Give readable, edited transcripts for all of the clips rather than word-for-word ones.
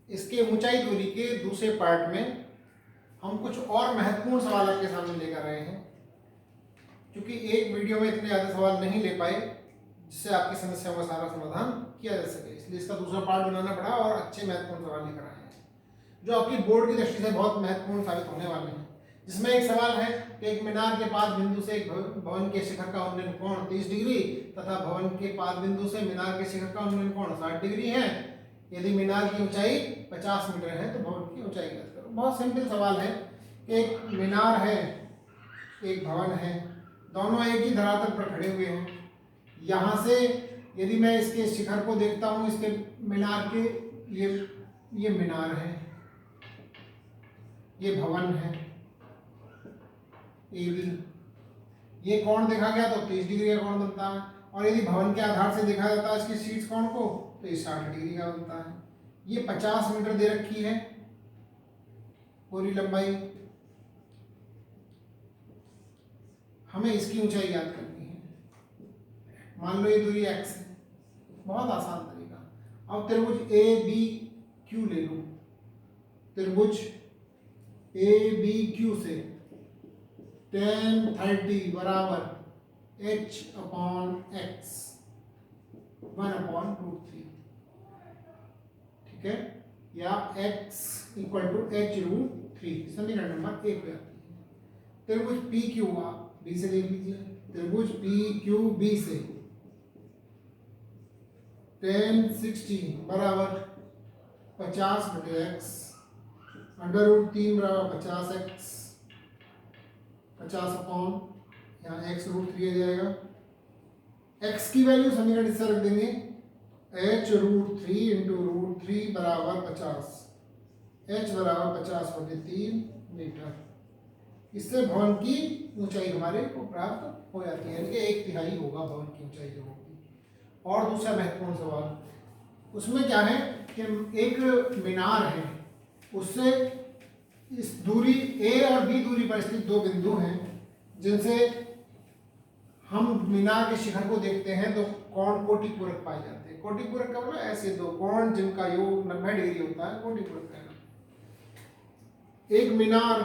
इसके ऊंचाई दूरी के दूसरे पार्ट में हम कुछ और महत्वपूर्ण सवाल आपके सामने लेकर आए हैं। क्योंकि एक वीडियो में इतने ज़्यादा सवाल नहीं ले पाए जिससे आपकी समस्याओं का सारा समाधान किया जा सके, इसलिए इसका दूसरा पार्ट बनाना पड़ा और अच्छे महत्वपूर्ण सवाल लेकर आए हैं जो आपकी बोर्ड की दृष्टि से बहुत महत्वपूर्ण साबित होने वाले हैं। जिसमें एक सवाल है कि एक मीनार के पाद बिंदु से एक भवन के शिखर का उन्नयन कोण 30 डिग्री तथा भवन के पाद बिंदु से मीनार के शिखर का उन्नयन कोण 60 डिग्री है। यदि मीनार की ऊंचाई 50 मीटर है तो भवन की ऊंचाई ज्ञात करो। बहुत सिंपल सवाल है कि एक मीनार है, एक भवन है, दोनों एक ही धरातल पर खड़े हुए हैं। यहाँ से यदि मैं इसके शिखर को देखता हूँ, इसके मीनार के, ये मीनार है, ये भवन है ए बी, ये कोण देखा गया तो 30 डिग्री का कोण बनता है। और यदि भवन के आधार से देखा जाता है इसके शीर्ष कोण को तो ये 60 डिग्री का बनता है। ये 50 मीटर दे रखी है पूरी लंबाई, हमें इसकी ऊंचाई ज्ञात करनी है। मान लो ये दूरी x है, बहुत आसान तरीका। अब त्रिभुज ए बी क्यू ले लो। त्रिभुज ए बी क्यू से tan 30 बराबर h/x 1/√3, ठीक है, या x = h√3 समीकरण नंबर 1 पे आती है। त्रिभुज पी क्यू आप बी से देख लीजिए। त्रिभुज पी क्यू बी से tan 60 बराबर 50/x √3 बराबर 50x 50 अपॉन यहाँ x√3 आ जाएगा। x की वैल्यू समीकरण इससे रख देंगे h√3 × √3 बराबर 50, h बराबर 50/3 मीटर। इससे भवन की ऊंचाई हमारे को प्राप्त हो जाती है, यानी कि 1/3 होगा भवन की ऊंचाई जो होगी। और दूसरा महत्वपूर्ण सवाल उसमें क्या है कि एक मीनार है, उससे इस दूरी ए और बी दूरी पर स्थित दो बिंदु हैं जिनसे हम मीनार के शिखर को देखते हैं तो कोण कोटिपूरक पाए जाते हैं। कोटिपूरक का मतलब ऐसे दो कोण जिनका योग 90 डिग्री होता है, कोटिपूरक कहना। एक मीनार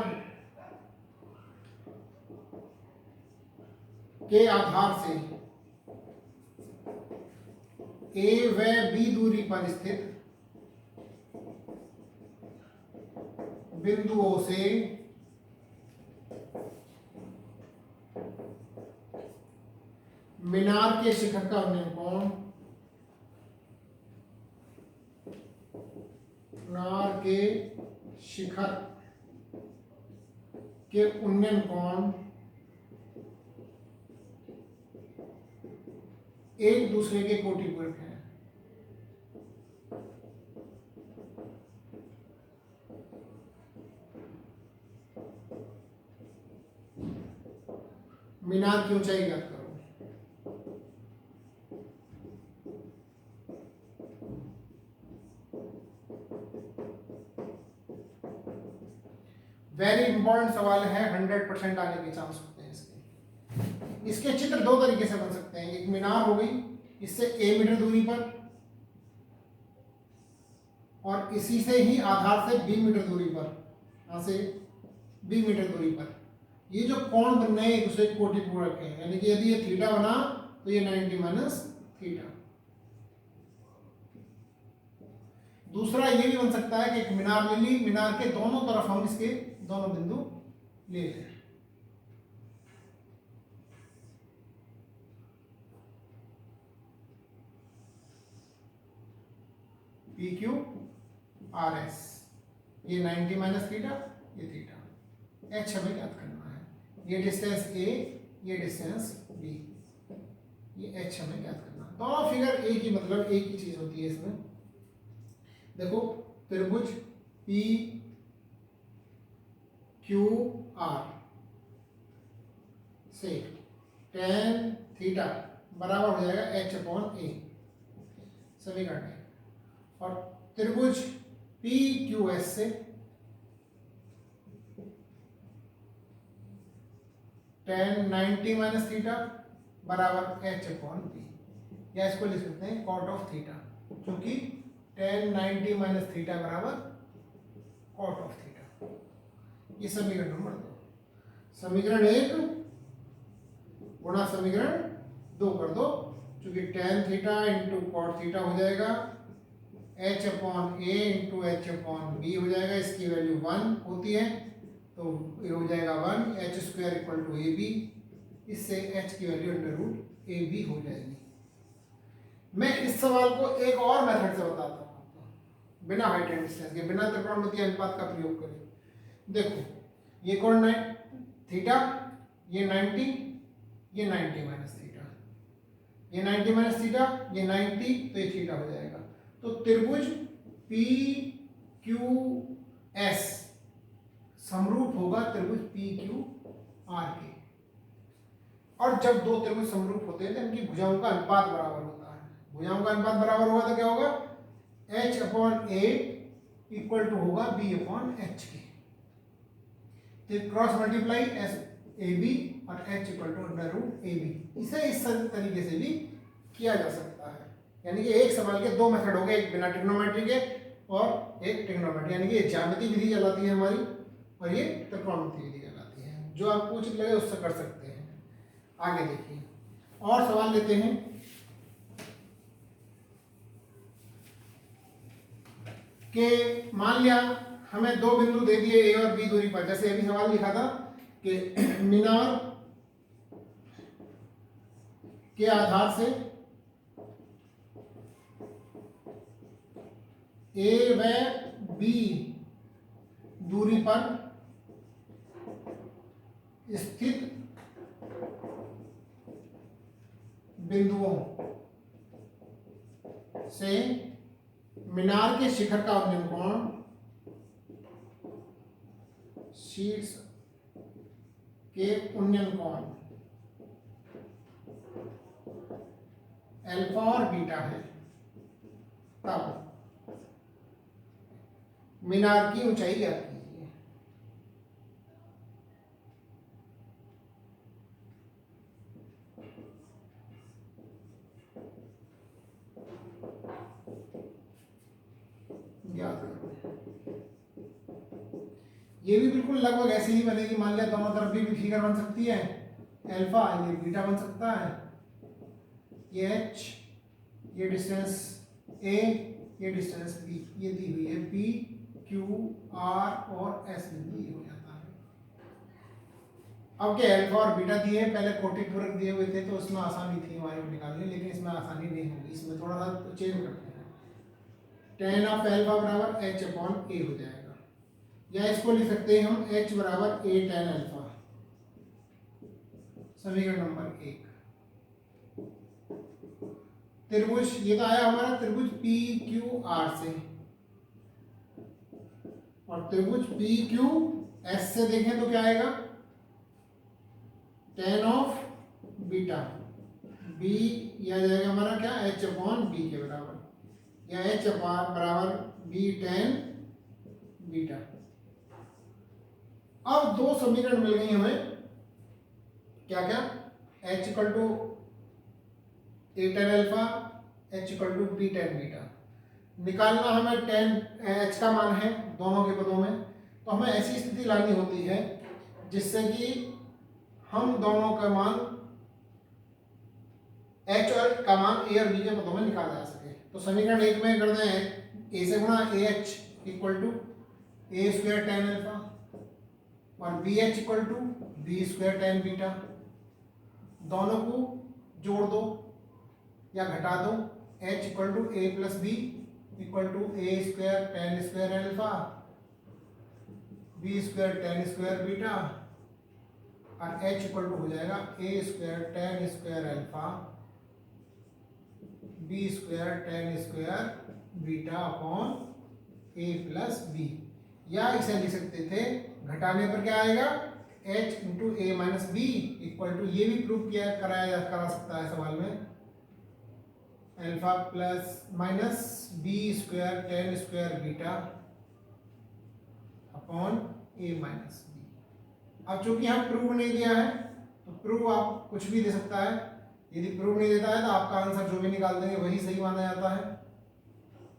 के आधार से ए व बी दूरी पर स्थित बिंदुओं से मीनार के शिखर का उन्नयन कोण, मीनार के शिखर के उन्नयन कोण एक दूसरे के कोटिपूरक हैं। मीनार की ऊंचाई ज्ञात करो। वेरी इंपॉर्टेंट सवाल है, 100% आने के चांस होते हैं इसके। इसके चित्र दो तरीके से बन सकते हैं। एक मीनार हो गई, इससे a मीटर दूरी पर, और इसी से ही आधार से b मीटर दूरी पर, यहां से b मीटर दूरी पर ये जो कोण बन रहे हैं एक दूसरे कोटिपूरक है, यानी कि यदि ये थीटा बना तो ये 90 - थीटा। दूसरा ये भी बन सकता है कि एक मीनार ले ली, मीनार के दोनों तरफ हम इसके दोनों बिंदु ले लें। पी क्यू आर एस, ये 90 - थीटा, ये थीटा। एच हमें ज्ञात करना है। ये डिस्टेंस ए, ये डिस्टेंस बी, ये एच हमें ज्ञात करना है। दोनों फिगर एक ही, मतलब एक ही चीज होती है इसमें। देखो त्रिभुज पी क्यू आर से tan थीटा बराबर हो जाएगा h/a समीकरण है। और त्रिभुज पी क्यू एस से tan 90 - थीटा बराबर h/p, या इसको लिख सकते हैं cot ऑफ थीटा, क्योंकि tan 90 माइनस थीटा बराबर कॉट ऑफ थीटा। ये समीकरण नंबर 2। समीकरण 1 गुणा समीकरण 2 कर दो, क्योंकि tan theta into cot theta हो जाएगा, h upon a into h upon b हो जाएगा। इसकी वैल्यू 1 होती है तो ये हो जाएगा 1, h square equal to a b. इससे h की value under root a b हो जाएगी। मैं इस सवाल को एक और मेथड से बताता हूँ आपको, बिना हाइट एंड डिस्टेंस के, बिना त्रिकोणमितीय अनुपात का प्रयोग करें। देखो ये कौन है थीटा, ये 90, ये 90 माइनस थीटा, ये 90 माइनस थीटा, ये 90, तो ये थीटा हो जाएगा। तो त्रिभुज पी क्यू एस समरूप होगा त्रिभुज पी क्यू आर के। और जब दो त्रिभुज समरूप होते हैं तो इनकी भुजाओं का अनुपात बराबर होता है। भुजाओं का अनुपात बराबर होगा तो क्या होगा, h upon a equal to होगा b अपॉन एच के। तो cross multiply s a b और h equal to under root a b. इसे इस तरीके से भी किया जा सकता है। यानी कि एक सवाल के दो मेथड हो गए, एक बिना ट्रिग्नोमेट्री के और एक ट्रिग्नोमेट्री। यानी कि ये ज्यामिति विधि कहलाती है हमारी और ये त्रिकोणमिति विधि कहलाती है। जो आपको उचित लगे उससे कर सकते हैं। आगे देखिए और सवाल लेते हैं। कि मान लिया हमें दो बिंदु दे दिए ए और बी दूरी पर, जैसे अभी सवाल लिखा था कि मीनार के आधार से ए व बी दूरी पर स्थित बिंदुओं से मीनार के शिखर का उन्नयन कोण शीर्ष के उन्नयन कोण अल्फा और बीटा है, तब मीनार की ऊंचाई ज्ञात कीजिए। ज्ञात करो। ये भी बिल्कुल लगभग ऐसे ही बनेगी। मान लिया दोनों तरफ भी फिगर बन सकती है, अल्फा ये बीटा बन सकता है, ये h, ये डिस्टेंस a, ये डिस्टेंस b, ये दी हुई है p, q, r और s बिंदु ये हो जाता है। अब क्या अल्फा और बीटा दिए, पहले कोटि पूरक दिए हुए थे तो उसमें आसानी थी हमारे को निकालने, लेकिन इसमें आसानी नहीं होगी। इसमें थोड़ा सा तो चेंज करते हैं। tan ऑफ अल्फा बराबर h अपॉन a हो जाएगा, या इसको लिख सकते हैं हम h बराबर a tan अल्फा। समीकरण नंबर 1। त्रिभुज ये तो आया हमारा त्रिभुज पी क्यू आर से, और त्रिभुज पी क्यू एस से देखें तो क्या आएगा, tan ऑफ बीटा b यह आ जाएगा हमारा क्या h अपॉन b के बराबर, या h बराबर b tan बीटा। अब दो समीकरण मिल गई हमें, क्या क्या, h equal to a tan alpha, h equal to b tan beta. निकालना हमें tan h का मान है दोनों के पदों में, तो हमें ऐसी स्थिति लानी होती है जिससे कि हम दोनों का मान h और का मान a और b के पदों में निकाला जा सके। तो समीकरण 1 में कर दें a से गुणा ah equal to a square tan alpha और bh equal to b square tan beta. दोनों को जोड़ दो या घटा दो, h equal to a plus b equal to a square tan square alpha, b square tan square beta, और h equal to हो जाएगा a square tan square alpha, b square tan square beta upon a plus b. या इसे लिख सकते थे, घटाने पर क्या आएगा, h into a minus b equal to, ये भी प्रूव किया करा सकता है सवाल में, alpha plus minus b square tan square beta upon a minus b. अब चूंकि हम प्रूव नहीं दिया है तो प्रूव आप कुछ भी दे सकता है। यदि प्रूव नहीं देता है तो आपका आंसर जो भी निकाल देंगे वही सही माना जाता है।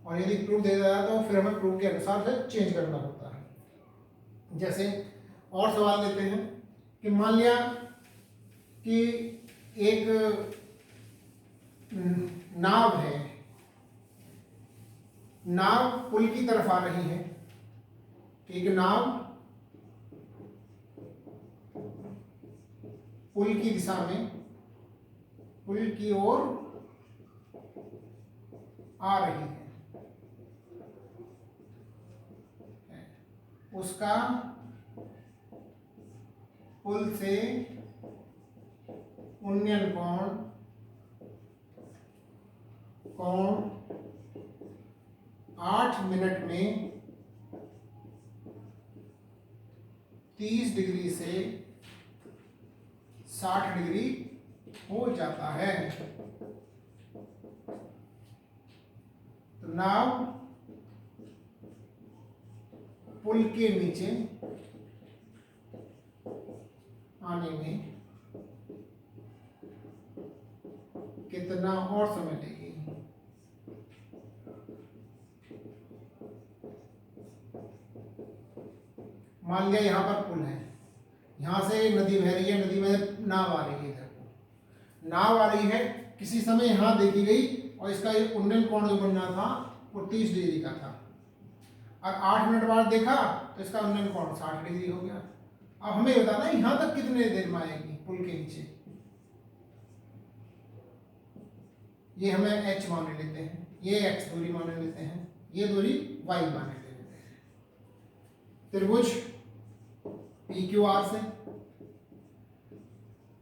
और यदि प्रूफ दे दिया जाए तो फिर हमें प्रूफ के अनुसार से चेंज करना होता है। जैसे और सवाल लेते हैं कि मान लिया कि एक नाव है, नाव पुल की तरफ आ रही है, एक नाव पुल की दिशा में पुल की ओर आ रही है, उसका पुल से उन्नयन कोण 8 मिनट में 30 डिग्री से 60 डिग्री हो जाता है। तो नाव पुल के नीचे आने में कितना और समय लेगी? मान लिया यहाँ पर पुल है, यहाँ से नदी बह रही है, नदी में नाव आ रही है, इधर नाव आ रही है, किसी समय यहाँ देखी गई और इसका ये उन्नयन कोण जो बनना था वो 30 डिग्री का था, और 8 मिनट बाद देखा तो इसका उन्नयन कोण 60 डिग्री हो गया। अब हमें बताना यहाँ तक कितने देर में आएगी पुल के नीचे। ये हमें h मान लेते हैं, ये x दूरी मान लेते हैं, ये दूरी y मान लेते हैं। त्रिभुज PQR से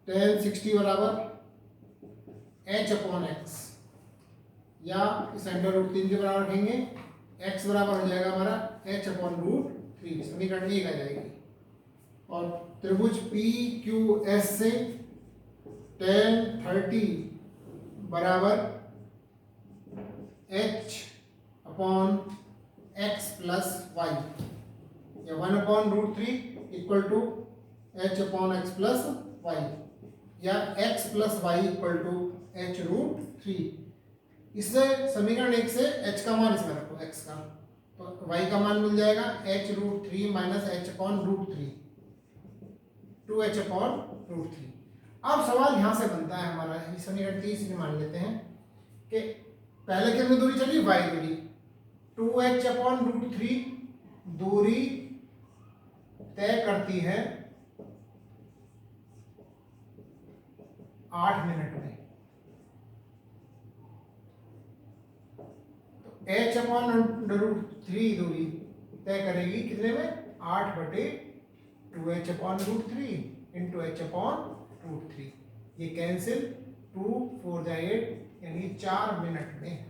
tan 60 बराबर h/x, या इस √3 के बराबर रखेंगे, x बराबर हो जाएगा हमारा h/√3, समीकरण 1 आ जाएगी। और त्रिभुज PQS से tan 30 बराबर h/x प्लस y, या 1/√3 equal to h/x plus y, या x plus y equal to h√3। इससे समीकरण 1 से h का मान इसमें रखो, x का, तो y का मान मिल जाएगा h√3 माइनस h/√3, 2h/√3। अब सवाल यहां से बनता है हमारा, समीकरण 3 मान लेते हैं कि पहले कितनी दूरी चली, y दूरी, 2h/√3 दूरी तय करती है 8 मिनट में, तो h/√3 दूरी तय करेगी कितने में, 8/2h/√3 इंटू h/√3। ये कैंसिल, 2 4 8, यानी 4 मिनट में।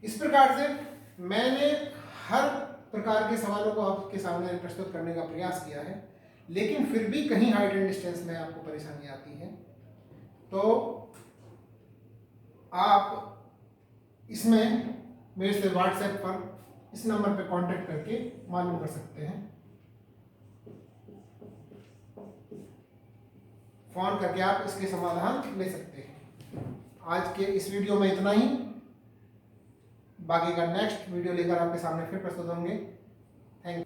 इस प्रकार से मैंने हर प्रकार के सवालों को आपके सामने प्रस्तुत करने का प्रयास किया है, लेकिन फिर भी कहीं हाइट एंड डिस्टेंस में आपको परेशानी आती है तो आप इसमें मेरे से व्हाट्सएप पर इस नंबर पे कांटेक्ट करके मालूम कर सकते हैं, फोन करके आप इसके समाधान ले सकते हैं। आज के इस वीडियो में इतना ही, बाकी का नेक्स्ट वीडियो लेकर आपके सामने फिर प्रस्तुत होंगे।